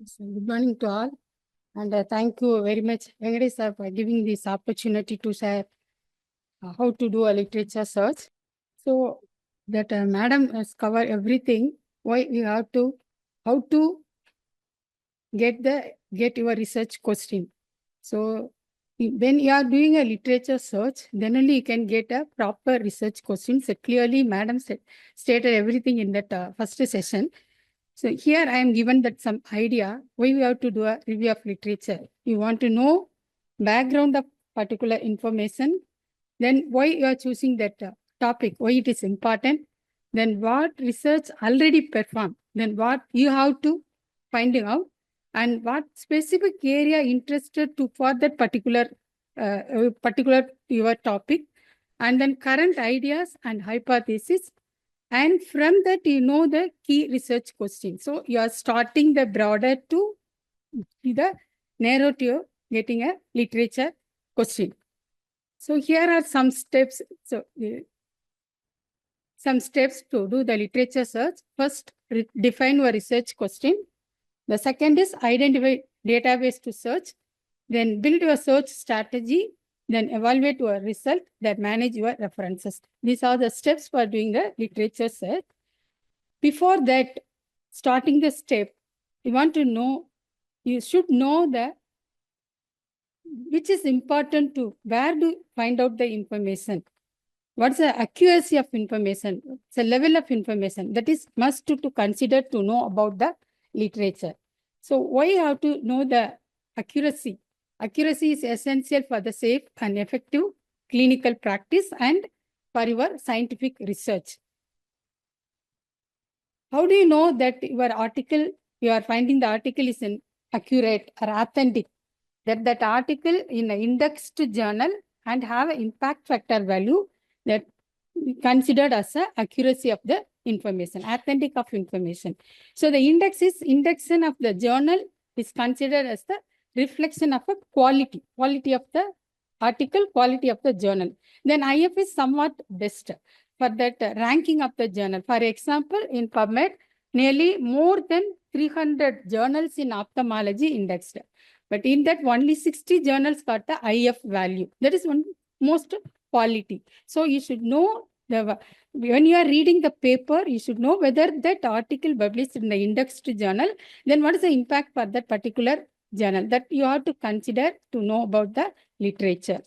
So, good morning to all, and thank you very much, Venkatesh sir, for giving this opportunity to share how to do a literature search. So that madam has covered everything. Why we have to, how to get your research question. So when you are doing a literature search, then only you can get a proper research question. So clearly, madam stated everything in that first session. So here I am given that some idea why we have to do a review of literature. You want to know background of particular information, then why you are choosing that topic, why it is important, then what research already performed, then what you have to find out, and what specific area interested to for that particular your topic, and then current ideas and hypothesis, and from that, you know the key research question. So you are starting the broader to the narrow to getting a literature question. So here are some steps. So some steps to do the literature search. First, define your research question. The second is identify database to search. Then build your search strategy. Then evaluate your result. Then manage your references. These are the steps for doing the literature search. Before that, starting the step, you want to know, you should know the which is important to where to find out the information. What's the accuracy of information? It's a level of information that is must to consider to know about the literature. So why you have to know the accuracy? Accuracy is essential for the safe and effective clinical practice and for your scientific research. How do you know that your article, you are finding the article is accurate or authentic? That article in an indexed journal and have an impact factor value that considered as a accuracy of the information, authentic of information. So the indexation of the journal is considered as the reflection of a quality of the article, quality of the journal. Then IF is somewhat best for that ranking of the journal. For example, in PubMed, nearly more than 300 journals in ophthalmology indexed. But in that, only 60 journals got the IF value. That is one most quality. So you should know when you are reading the paper, you should know whether that article published in the indexed journal, then what is the impact for that particular journal that you have to consider to know about the literature.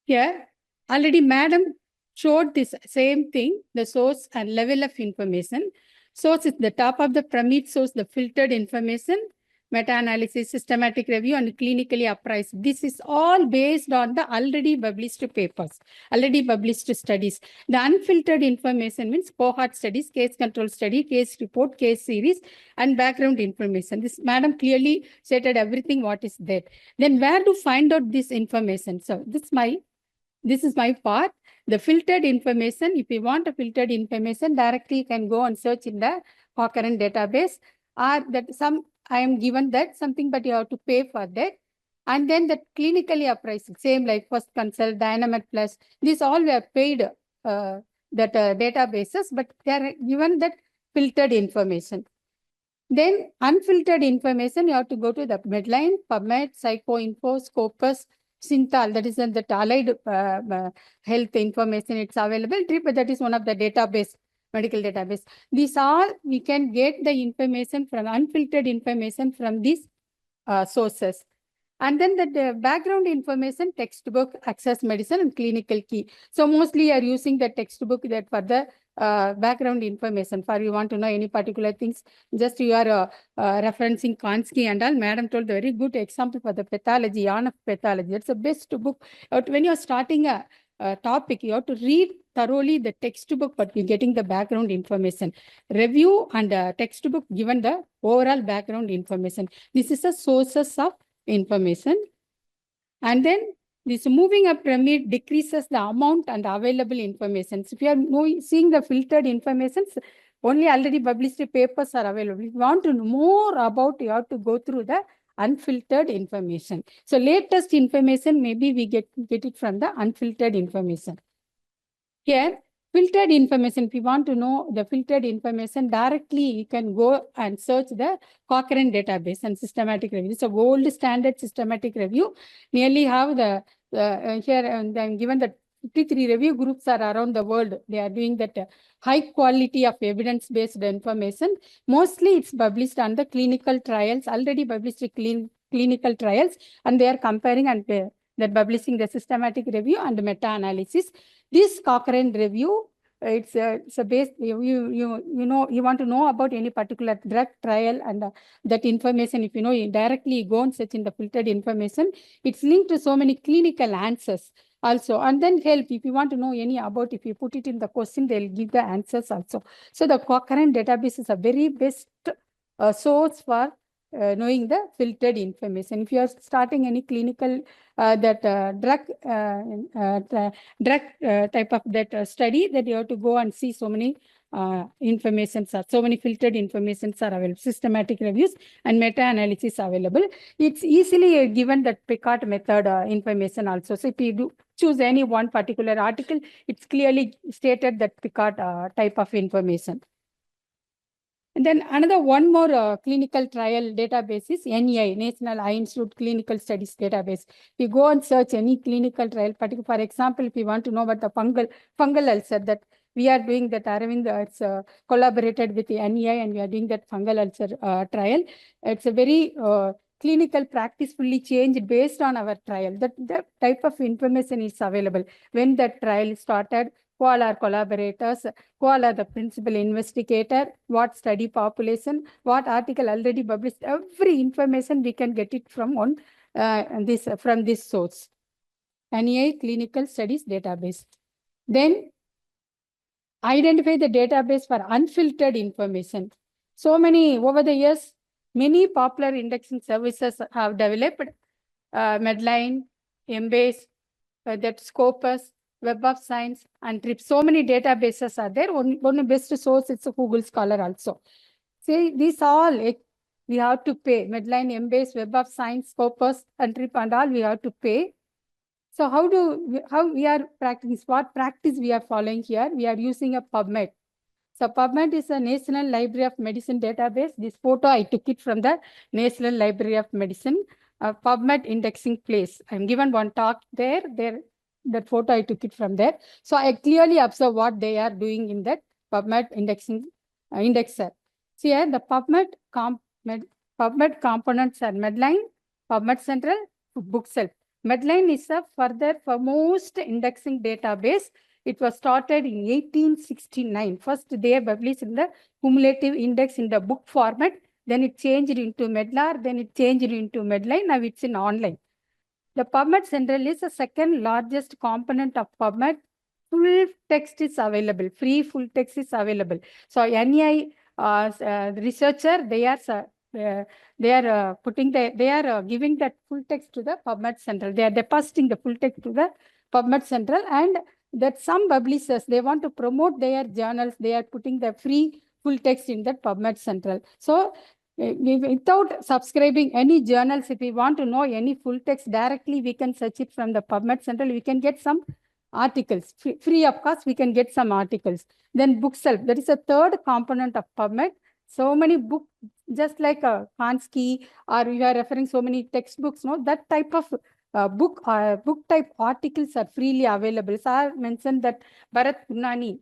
Here, already madam showed this same thing, the source and level of information. Source is the top of the pyramid, source the filtered information, meta-analysis, systematic review, and clinically appraised. This is all based on the already published papers, already published studies. The unfiltered information means cohort studies, case control study, case report, case series, and background information. This madam clearly stated everything what is there. Then where to find out this information? So this is my part. The filtered information, if you want a filtered information, directly you can go and search in the Cochrane database, or that some I am given that something, but you have to pay for that. And then the clinically appraised, same like First Consult, Dynamet Plus, these all were paid databases, but they are given that filtered information. Then unfiltered information, you have to go to the Medline, PubMed, PsychoInfo, Scopus, Synthal, that is the allied health information, it's available. But that is one of the database, medical database. These all, we can get the information from unfiltered information from these sources. And then the background information, textbook, Access Medicine, and clinical key. So mostly you are using the textbook that for the background information. For you want to know any particular things, just you are referencing Kansky and all. Madam told the very good example for the pathology, yarn of pathology. That's the best book. When you are starting a topic, you have to read thoroughly the textbook, but you're getting the background information. Review and textbook given the overall background information. This is the sources of information. And then this moving up pyramid decreases the amount and available information. So if you are seeing the filtered information, only already published papers are available. If you want to know more about, you have to go through the unfiltered information. So latest information, maybe we get it from the unfiltered information. Here, Filtered information, if you want to know the filtered information, directly you can go and search the Cochrane database and systematic review. It's a gold standard systematic review. Nearly have the, here and I'm given that 53 review groups are around the world. They are doing that high quality of evidence-based information. Mostly it's published on the clinical trials, already published clinical trials, and they are comparing and they're publishing the systematic review and meta-analysis. This Cochrane review, it's a base, you know, you want to know about any particular drug trial and that information, if you know, you directly go and search in the filtered information. It's linked to so many clinical answers also, and then help if you want to know any about, if you put it in the question, they'll give the answers also. So the Cochrane database is a very best source for knowing the filtered information. If you are starting any clinical drug type of that study, that you have to go and see so many informations, so many filtered informations are available, systematic reviews and meta-analysis available. It's easily given that Picard method information also. So if you do choose any one particular article, it's clearly stated that Picard type of information. And then another one more clinical trial database is NEI, National Eye Institute Clinical Studies Database. We go and search any clinical trial, particular, for example, if you want to know about the fungal ulcer, that we are doing that, Aravind, it's collaborated with the NEI and we are doing that fungal ulcer trial. It's a very clinical practice fully changed based on our trial. That type of information is available. When that trial started, who all are collaborators, who all are the principal investigator, what study population, what article already published, every information we can get it from one from this source. NEI Clinical Studies Database. Then identify the database for unfiltered information. So many, over the years, many popular indexing services have developed, Medline, Embase, that Scopus, Web of Science, and TRIP. So many databases are there. One best source is Google Scholar also. See, these all we have to pay. Medline, Embase, Web of Science, Scopus, and TRIP and all we have to pay. So how we are practicing, what practice we are following here? We are using a PubMed. So PubMed is a National Library of Medicine database. This photo, I took it from the National Library of Medicine, PubMed indexing place. I'm given one talk there. That photo, I took it from there. So I clearly observe what they are doing in that PubMed indexing indexer. See here, the PubMed components are Medline, PubMed Central, Bookshelf. Medline is a further foremost indexing database. It was started in 1869. First, they published in the cumulative index in the book format. Then it changed into Medlar. Then it changed into Medline. Now it's in online. The PubMed Central is the second largest component of PubMed. Full text is available. Free full text is available. So NEI researcher, they are giving that full text to the PubMed Central. They are depositing the full text to the PubMed Central, and that some publishers, they want to promote their journals. They are putting the free full text in that PubMed Central. So without subscribing any journals, if we want to know any full text directly, we can search it from the PubMed Central. We can get some articles. Free of course, we can get some articles. Then Bookshelf, that is a third component of PubMed. So many books, just like Hansky, or we are referring so many textbooks, no, that type of book type articles are freely available. So I mentioned that Bharat Punani,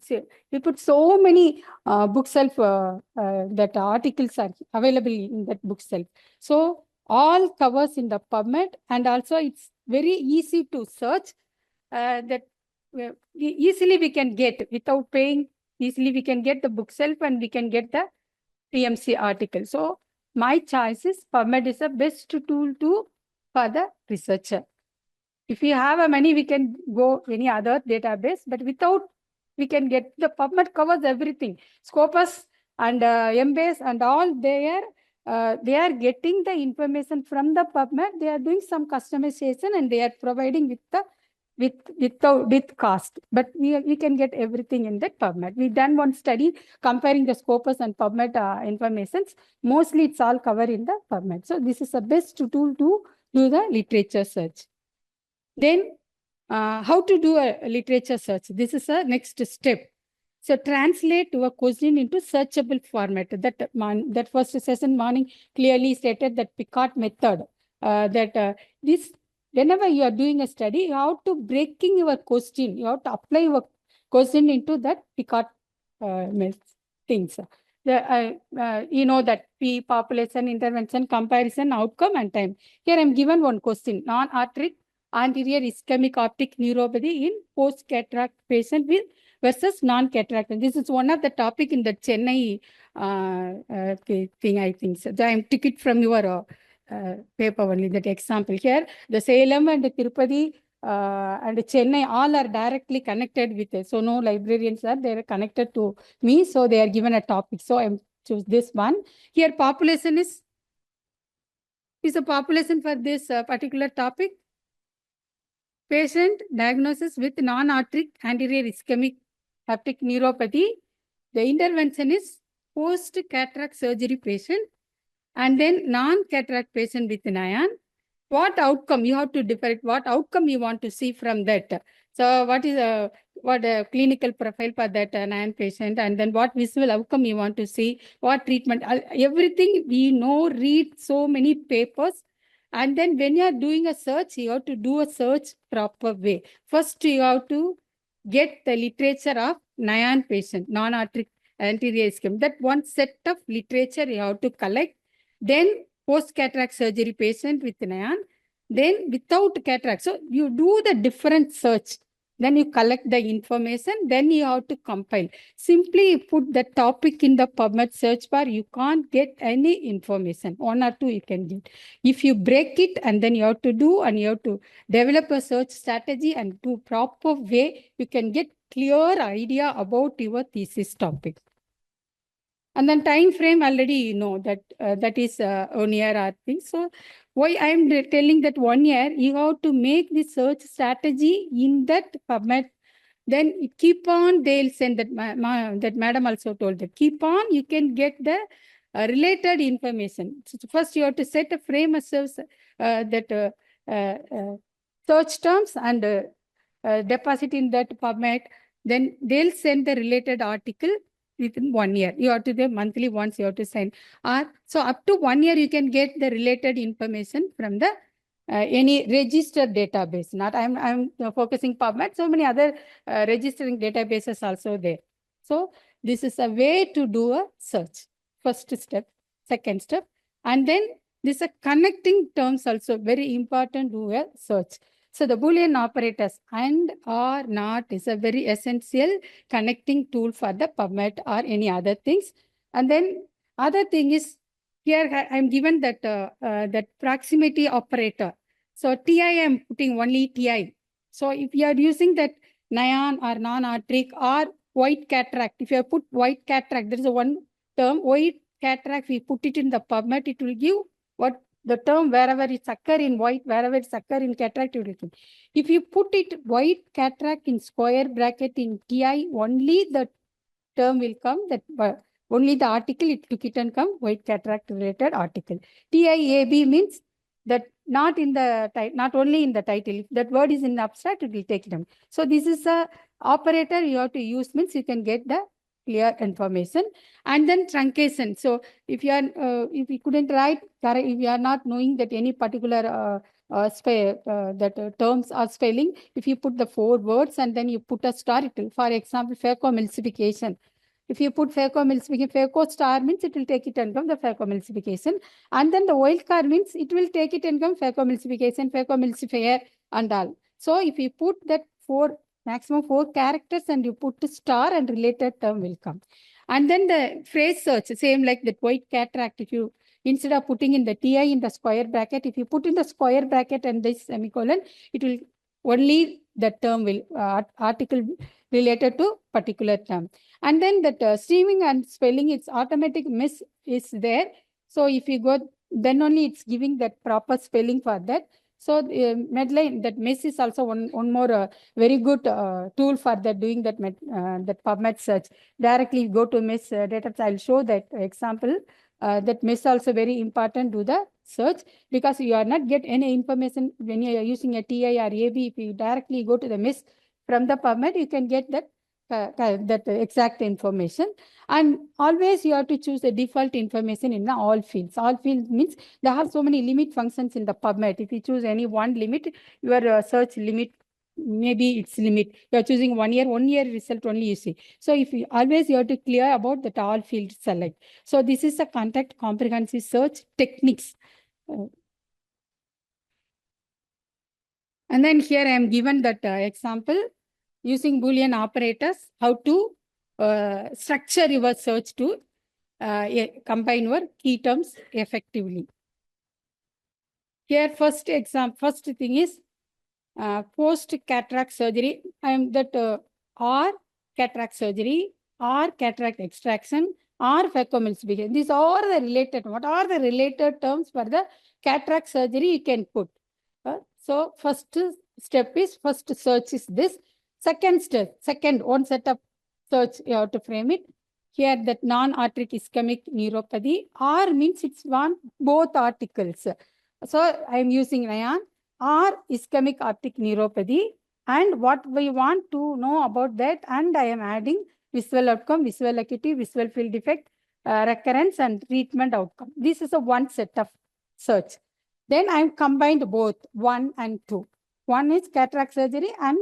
we put so many Bookshelf that articles are available in that Bookshelf. So all covers in the PubMed, and also it's very easy to search that easily we can get without paying. Easily we can get the Bookshelf and we can get the PMC article. So my choice is PubMed is the best tool for the researcher. If we have a money, we can go any other database, but without, we can get the PubMed covers everything. Scopus and Embase and all, they are getting the information from the PubMed. They are doing some customization and they are providing with cost, but we can get everything in that PubMed. We done one study comparing the Scopus and PubMed informations. Mostly it's all covered in the PubMed. So this is the best tool to do the literature search. Then how to do a literature search? This is a next step. So translate your question into searchable format. That first session morning clearly stated that Picard method. This whenever you are doing a study, you have to breaking your question. You have to apply your question into that Picard things. You know that P, population, intervention, comparison, outcome, and time. Here I'm given one question: non-arteritic anterior ischemic optic neuropathy in post-cataract patient with versus non-cataract. And this is one of the topic in the Chennai thing, I think. So I took it from your paper only, that example. Here, the Salem and the Tirupati and Chennai all are directly connected with it. So no librarians are, they are connected to me. So they are given a topic. So I'm choose this one. Here population is a population for this particular topic. Patient diagnosis with non-arteritic anterior ischemic optic neuropathy. The intervention is post-cataract surgery patient and then non-cataract patient with NIAN. What outcome you have to differ? What outcome you want to see from that? So what is a clinical profile for that NIAN patient, and then what visual outcome you want to see? What treatment? Everything we know. Read so many papers. And then when you are doing a search, you have to do a search proper way. First, you have to get the literature of NIAN patient, non-arteritic anterior ischemic. That one set of literature you have to collect. Then post-cataract surgery patient with NIAN. Then without cataract. So you do the different search. Then you collect the information. Then you have to compile. Simply put the topic in the PubMed search bar. You can't get any information. One or two you can get. If you break it and then you have to do and you have to develop a search strategy and do proper way, you can get clear idea about your thesis topic. And then time frame already you know that that is 1 year or thing. So why I am telling that 1 year, you have to make the search strategy in that PubMed. Then keep on, they'll send that, that madam also told that keep on, you can get the related information. So first you have to set a frame of search terms and deposit in that PubMed. Then they'll send the related article within 1 year. You have to do monthly once you have to send. So up to 1 year you can get the related information from the any registered database. Not I'm focusing PubMed. So many other registering databases also there. So this is a way to do a search. First step, second step, and then this is a connecting terms also very important to a search. So the Boolean operators and or not is a very essential connecting tool for the PubMed or any other things. And then other thing is here I'm given that that proximity operator. So TI I'm putting only TI. So if you are using that NIAN or non-arteritic or white cataract, if you put white cataract, there is a one term white cataract. We put it in the PubMed, it will give what the term wherever it's occur in white, wherever it's occur in cataract, it will give. If you put it white cataract in square bracket in TI, only the term will come, that only the article it took it and come white cataract related article. TIAB means that not in the not only in the title. If that word is in the abstract, it will take them. So this is a operator you have to use, means you can get the clear information. And then truncation. So if you are if you couldn't write, if you are not knowing that any particular terms are spelling, if you put the 4 words and then you put a star, it will, for example, phacoemulsification. If you put phacoemulsification, phaco star means it will take it and come the phacoemulsification. And then the wild card means it will take it and come phacoemulsification, phacoemulsifier and all. So if you put that maximum 4 characters and you put the star and related term will come. And then the phrase search, same like that white cataract. If you, instead of putting in the TI in the square bracket, if you put in the square bracket and this semicolon, it will only the term will, article related to particular term. And then that streaming and spelling, its automatic miss is there. So if you go, then only it's giving that proper spelling for that. So Medline, that miss is also one more very good tool for that doing that that PubMed search. Directly go to miss data. I'll show that example. That miss also very important to the search, because you are not get any information when you are using a TI or AB. If you directly go to the miss from the PubMed, you can get that that exact information. And always you have to choose the default information in the all fields. All fields means they have so many limit functions in the PubMed. If you choose any one limit, your search limit, maybe its limit. You are choosing 1 year result only you see. So if you always you have to clear about that all field select. So this is a contact comprehensive search techniques. And then here I am given that example using Boolean operators, how to structure your search to combine your key terms effectively. Here first thing is post cataract surgery. I am that or cataract surgery or cataract extraction or phacoemulsification. These are the related. What are the related terms for the cataract surgery you can put? So first step is first search is this. Second one set of search you have to frame it. Here that non-arteritic ischemic neuropathy, or means it's both articles. So I am using ion or ischemic optic neuropathy, and what we want to know about that, and I am adding visual outcome, visual acuity, visual field defect, recurrence and treatment outcome. This is a one set of search. Then I have combined both 1 and 2. 1 is cataract surgery and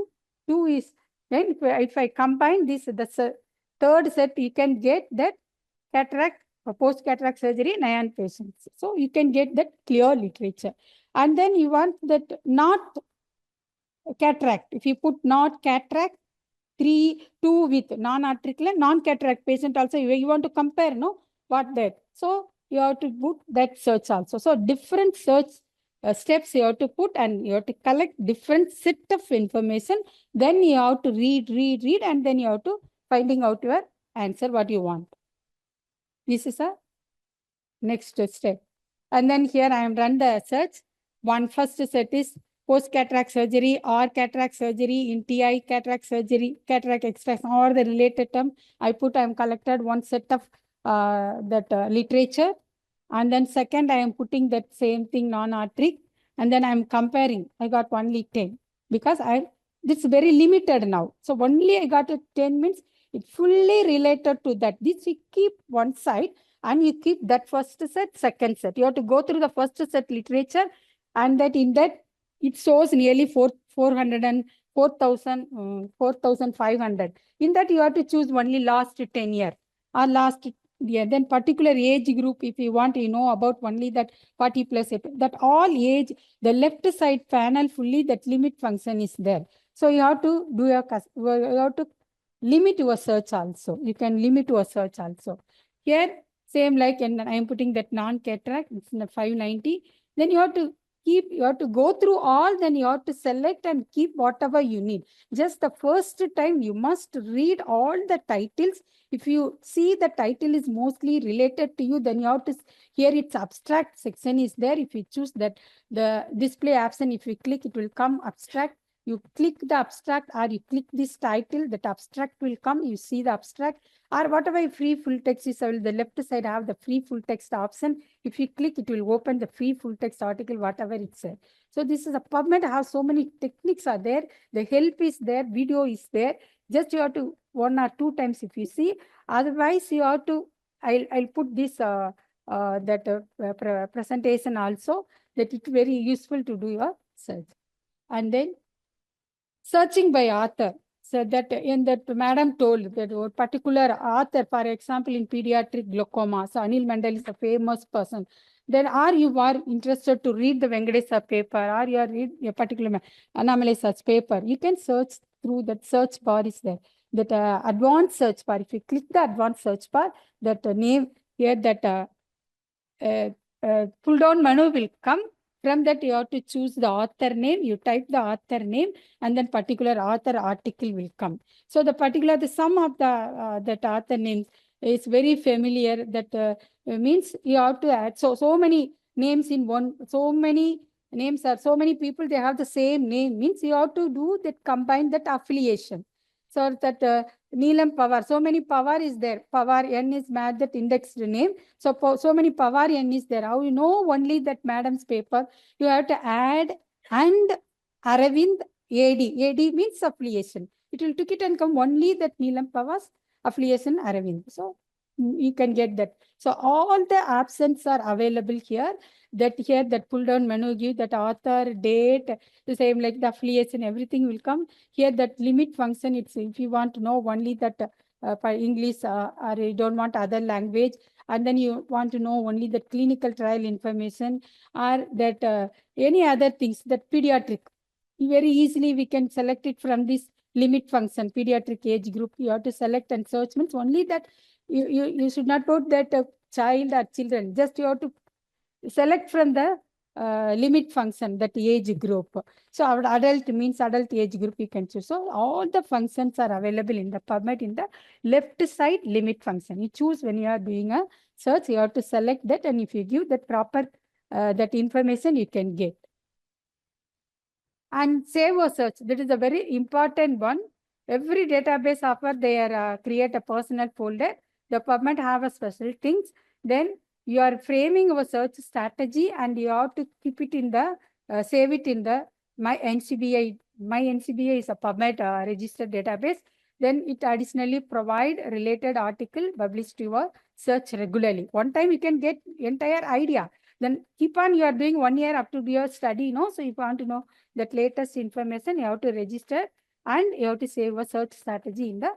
2 is, then if I combine this, the third set, you can get that cataract or post-cataract surgery in iron patients. So you can get that clear literature. And then you want that not cataract. If you put not cataract, 2 with non-arterial and non-cataract patient also, you want to compare, no? What that? So you have to put that search also. So different search steps you have to put, and you have to collect different set of information. Then you have to read, and then you have to finding out your answer, what you want. This is a next step. And then here I am run the search. First set is post-cataract surgery or cataract surgery in TI, cataract surgery, cataract extraction, or the related term. I am collected one set of literature. And then second, I am putting that same thing non-arteric. And then I am comparing. I got only 10 because it's very limited now. So only I got a 10 means it's fully related to that. This you keep one side and you keep that first set, second set. You have to go through the first set literature, and that in that it shows nearly 4,500. In that you have to choose only last 10 years or last year. Then particular age group, if you want, you know about only that 40 plus, that all age, the left side panel fully that limit function is there. So you have to do you have to limit your search also. You can limit your search also. Here, same like, and I am putting that non-cataract, it's in the 590. Then you have to go through all, then you have to select and keep whatever you need. Just the first time you must read all the titles. If you see the title is mostly related to you, then you have to, here its abstract section is there. If you choose that, the display option, if you click, it will come abstract. You click the abstract or you click this title, that abstract will come, you see the abstract, or whatever free full text is, the left side have the free full text option. If you click, it will open the free full text article, whatever it says. So this is a PubMed, has so many techniques are there. The help is there, video is there. Just you have to 1 or 2 times if you see. Otherwise, you have to, I'll put this presentation also, that it's very useful to do your search. And then searching by author. So that in that madam told that a particular author, for example, in pediatric glaucoma, so Anil Mandal is a famous person. Then you are interested to read the Venkatesa paper, or you are read a particular anomaly search paper, you can search through that search bar is there. That advanced search bar, if you click the advanced search bar, that name here, that pull down menu will come. From that, you have to choose the author name. You type the author name, and then particular author article will come. So the sum of the that author names is very familiar. That means you have to add so many names in one. So many names are so many people. They have the same name. Means you have to do that, combine that affiliation. So that Neelam Pawar, so many Pawar is there. Pawar N is that indexed name. So many Pawar N is there. How you know only that madam's paper? You have to add and Aravind AD. AD means affiliation. it will took it and come only that Neelam Pawaz affiliation Aravind. So you can get that. So all the absents are available here. That pull down menu give that author, date, the same like the affiliation, everything will come. Here that limit function, it's if you want to know only that for English or you don't want other language, and then you want to know only the clinical trial information or that any other things, that pediatric. Very easily we can select it from this limit function, pediatric age group. You have to select and search means only that you should not put that child or children. Just you have to select from the limit function, that age group. So our adult means adult age group you can choose. So all the functions are available in the PubMed in the left side limit function. You choose when you are doing a search, you have to select that, and if you give that proper that information, you can get. And save or search, that is a very important one. Every database offer their create a personal folder. The PubMed have a special things. Then you are framing a search strategy, and you have to keep it in the save it in the My NCBI. My NCBI is a PubMed registered database. Then it additionally provide related article published to your search regularly. One time you can get entire idea. Then keep on, you are doing 1 year up to your study, so if you want to know that latest information, you have to register and you have to save a search strategy in the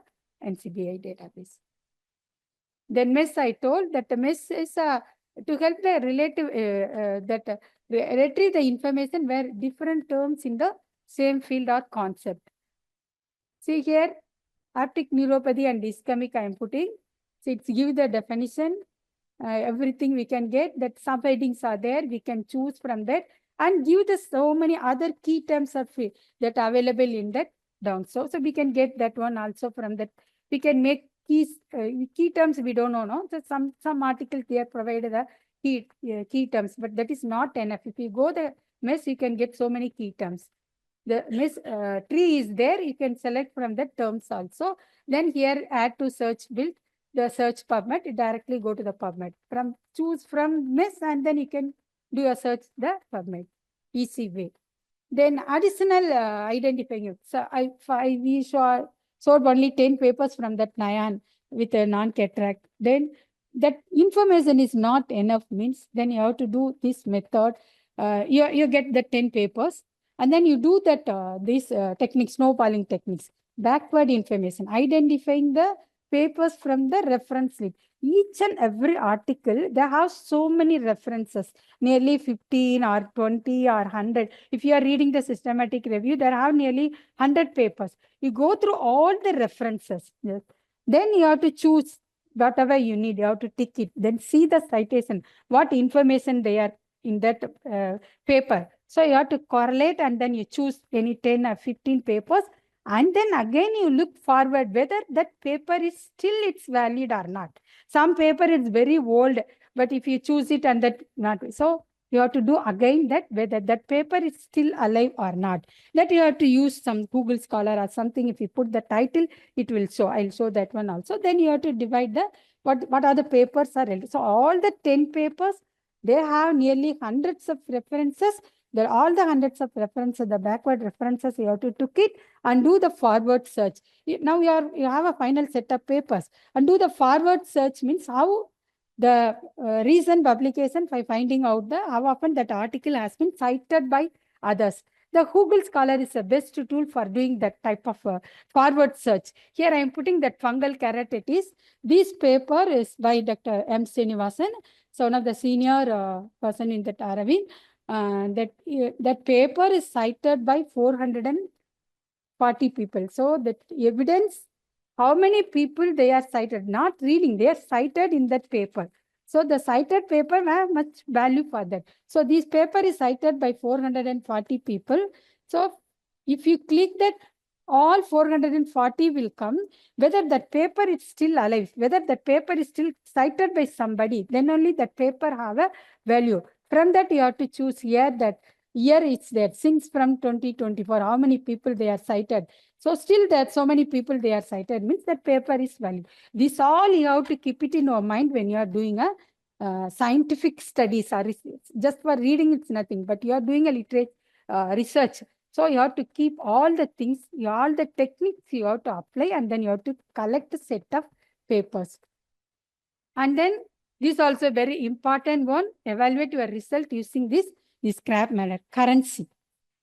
NCBI database. Then MES, I told that the MES is to help the relative retrieve the information where different terms in the same field or concept. See here, optic neuropathy and ischemic I am putting. So it's give the definition. Everything we can get, that subheadings are there, we can choose from that and give the so many other key terms of that available in that down. So we can get that one also from that. We can make key terms we don't know, no? So some articles they are provided the key terms, but that is not enough. If you go the MES, you can get so many key terms. The MES tree is there, you can select from the terms also. Then here add to search build. The search PubMed, it directly go to the PubMed. Choose from MES and then you can do a search the PubMed. Easy way. Then additional identifying. So we showed only 10 papers from that NIAN with a non-cataract. Then that information is not enough means then you have to do this method. You get the 10 papers and then you do that these techniques, snowballing techniques, backward information, identifying the papers from the reference list. Each and every article, they have so many references, nearly 15 or 20 or 100. If you are reading the systematic review, there are nearly 100 papers. You go through all the references. Yes. Then you have to choose whatever you need. You have to tick it. Then see the citation, what information they are in that paper. So you have to correlate and then you choose any 10 or 15 papers. And then again you look forward whether that paper is still it's valid or not. Some paper is very old, but if you choose it and that not, so you have to do again that whether that paper is still alive or not. That you have to use some Google Scholar or something. If you put the title, it will show. I'll show that one also. Then you have to divide the what are the papers are related. So all the 10 papers, they have nearly hundreds of references. There are all the hundreds of references, the backward references, you have to took it and do the forward search. Now you have a final set of papers and do the forward search means how the recent publication by finding out how often that article has been cited by others. The Google Scholar is the best tool for doing that type of forward search. Here I am putting that fungal keratitis. This paper is by Dr. M. Srinivasan, so one of the senior person in that Aravind. That paper is cited by 440 people. So that evidence, how many people they are cited, not reading, they are cited in that paper. So the cited paper have much value for that. So this paper is cited by 440 people. So if you click that, all 440 will come, whether that paper is still alive, whether that paper is still cited by somebody, then only that paper have a value. From that, you have to choose here that year it's there. Since from 2024, how many people they are cited. So still that so many people they are cited means that paper is valid. This all you have to keep it in your mind when you are doing a scientific studies or just for reading it's nothing, but you are doing a research. So you have to keep all the things, all the techniques you have to apply, and then you have to collect a set of papers. And then this also very important one, evaluate your result using this scrap manner, currency.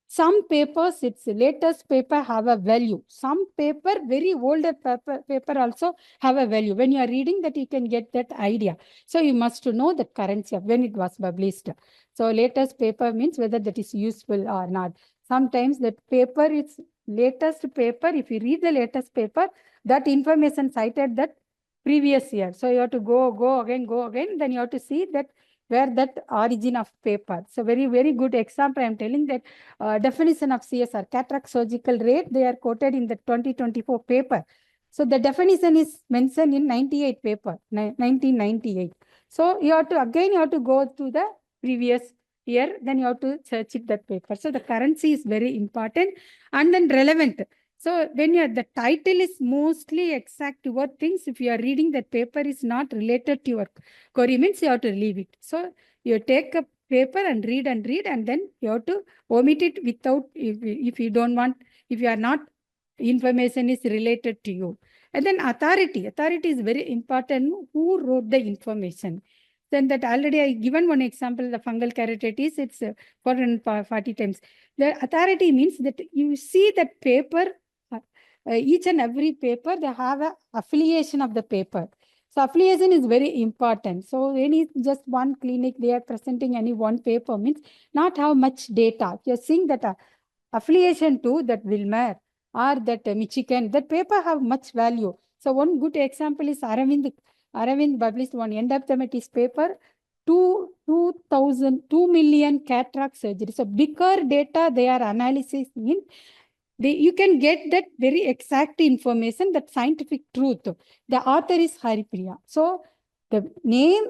Some papers, its latest paper have a value. Some paper, very older paper also have a value. When you are reading that, you can get that idea. So you must know the currency of when it was published. So latest paper means whether that is useful or not. Sometimes that paper is latest paper. If you read the latest paper, that information cited that previous year. So you have to go again. Then you have to see that where that origin of paper. So very, very good example. I am telling that definition of CSR, cataract surgical rate, they are quoted in the 2024 paper. So the definition is mentioned in 98 paper, 1998. So you have to go to the previous year, then you have to search it that paper. So the currency is very important and then relevant. So when the title is mostly exact to what things, if you are reading that paper is not related to your query, means you have to leave it. So you take a paper and read, and then you have to omit it without, if you don't want, if you are not, information is related to you. And then authority is very important. Who wrote the information? Then that already I given one example, the fungal keratitis, it's 440 times. The authority means that you see that paper, each and every paper, they have a affiliation of the paper. So affiliation is very important. So any just one clinic, they are presenting any one paper means not have much data. If you're seeing that affiliation to that Wilmer or that Michigan, that paper have much value. So one good example is Aravind. Aravind published one endophthalmitis paper, 2 million cataract surgery. So bigger data they are analysis in. You can get that very exact information, that scientific truth. The author is Haripriya. So the name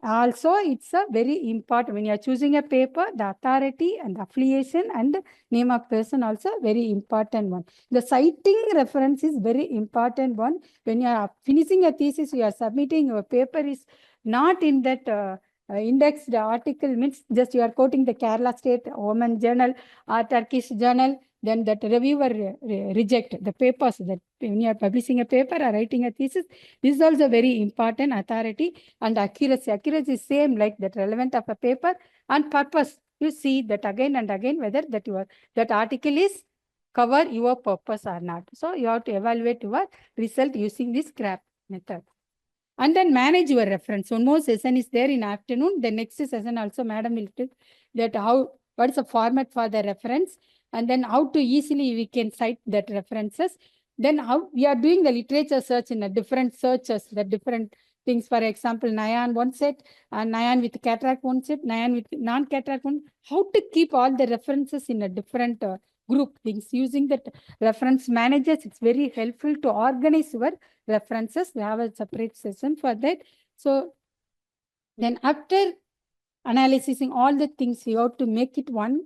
also, it's a very important. When you are choosing a paper, the authority and affiliation and the name of person also very important one. The citing reference is very important one. When you are finishing a thesis, you are submitting your paper is not in that indexed article, means just you are quoting the Kerala State Women Journal or Turkish Journal, then that reviewer reject the papers. That when you are publishing a paper or writing a thesis, this is also very important. Authority and accuracy. Accuracy is same like that relevant of a paper, and purpose. You see that again and again whether that article is cover your purpose or not. So you have to evaluate your result using this scrap method. And then manage your reference. One more session is there in afternoon. The next session also Madam will tell that what is the format for the reference, and then how to easily we can cite that references. Then how we are doing the literature search in a different searches, the different things. For example, Nyan one set, and Nyan with cataract one set, Nyan with non-cataract one. How to keep all the references in a different group things. Using that reference managers, it's very helpful to organize your references. We have a separate session for that. So then after analyzing all the things, you have to make it one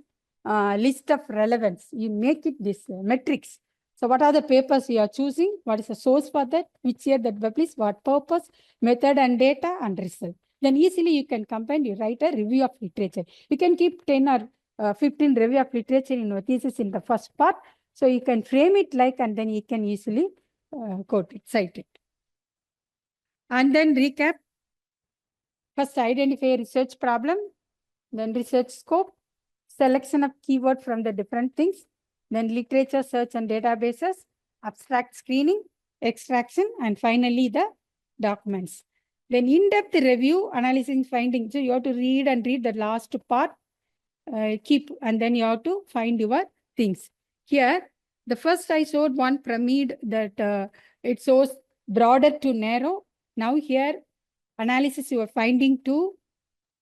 list of relevance. You make it this metrics. So what are the papers you are choosing? What is the source for that? Which year that published? What purpose? Method and data and result. Then easily you can combine, you write a review of literature. You can keep 10 or 15 review of literature in your thesis in the first part. So you can frame it like, and then you can easily quote it, cite it. And then recap. First, identify a research problem, then research scope, selection of keyword from the different things, then literature search and databases, abstract screening, extraction, and finally the documents. Then in-depth review, analyzing findings. So you have to read the last part, and then you have to find your things. Here, the first I showed one pyramid that it shows broader to narrow. Now here, analysis you are finding to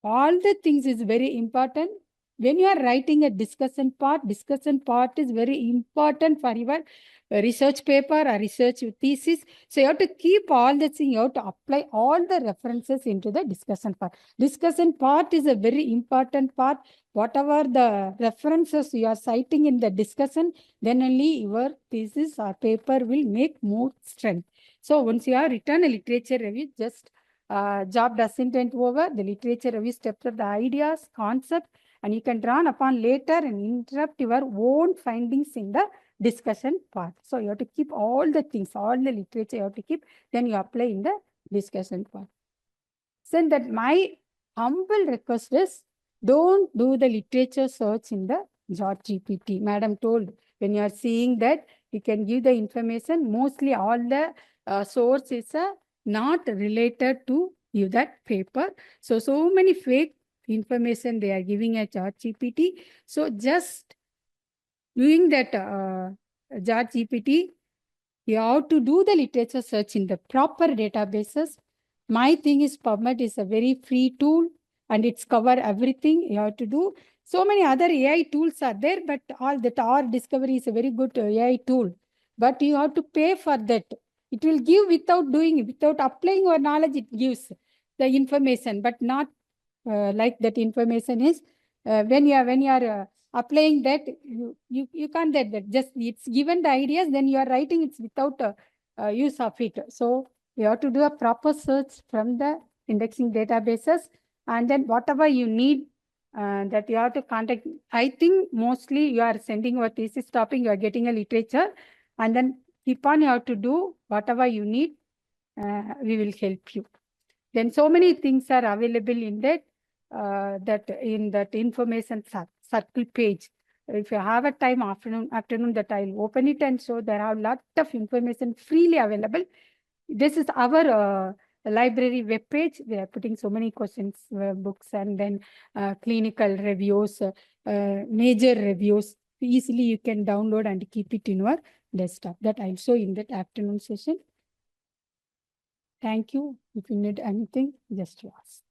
all the things is very important. When you are writing a discussion part is very important for your research paper or research thesis. So you have to keep all the things, you have to apply all the references into the discussion part. Discussion part is a very important part. Whatever the references you are citing in the discussion, then only your thesis or paper will make more strength. So once you have written a literature review, just job doesn't end over. The literature review steps of the ideas, concept, and you can draw upon later and interrupt your own findings in the discussion part. So you have to keep all the things, all the literature you have to keep, then you apply in the discussion part. So that my humble request is, don't do the literature search in the GPT. Madam told, when you are seeing that, you can give the information. Mostly all the source is not related to you that paper. So many fake information they are giving at GPT. So just doing that GPT, you have to do the literature search in the proper databases. My thing is PubMed is a very free tool and it's cover everything you have to do. So many other AI tools are there, but all that our discovery is a very good AI tool. But you have to pay for that. It will give without doing, without applying your knowledge, it gives the information, but not like that information is when you are applying that, you can't get that. Just it's given the ideas, then you are writing it's without use of it. So you have to do a proper search from the indexing databases, and then whatever you need that you have to contact. I think mostly you are sending your thesis topic, you are getting a literature, and then keep on you have to do whatever you need. We will help you. Then so many things are available in that in that information circle page. If you have a time afternoon that I'll open it and show there are a lot of information freely available. This is our library web page. We are putting so many questions, books, and then clinical reviews, major reviews. Easily you can download and keep it in your desktop. That I'll show in that afternoon session. Thank you. If you need anything, just ask.